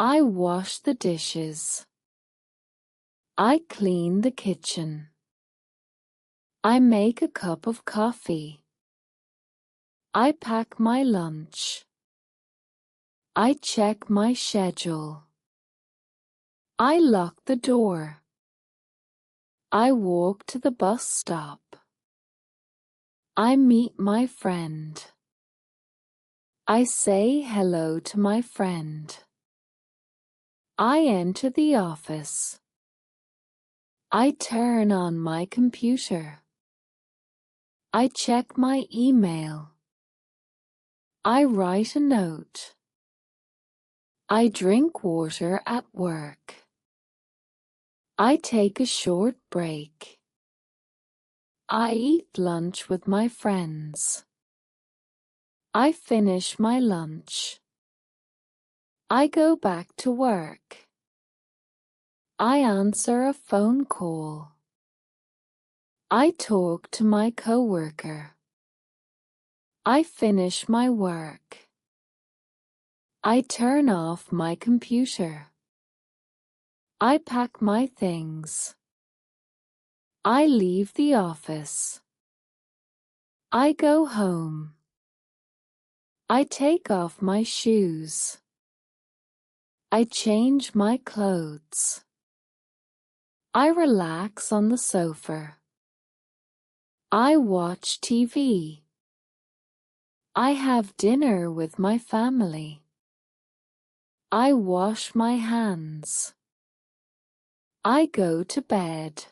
I wash the dishes. I clean the kitchen. I make a cup of coffee. I pack my lunch. I check my schedule. I lock the door. I walk to the bus stop. I meet my friend. I say hello to my friend. I enter the office. I turn on my computer. I check my email. I write a note. I drink water at work. I take a short break. I eat lunch with my friends. I finish my lunch. I go back to work. I answer a phone call. I talk to my coworker. I finish my work. I turn off my computer. I pack my things. I leave the office. I go home. I take off my shoes. I change my clothes. I relax on the sofa. I watch TV. I have dinner with my family. I wash my hands. I go to bed.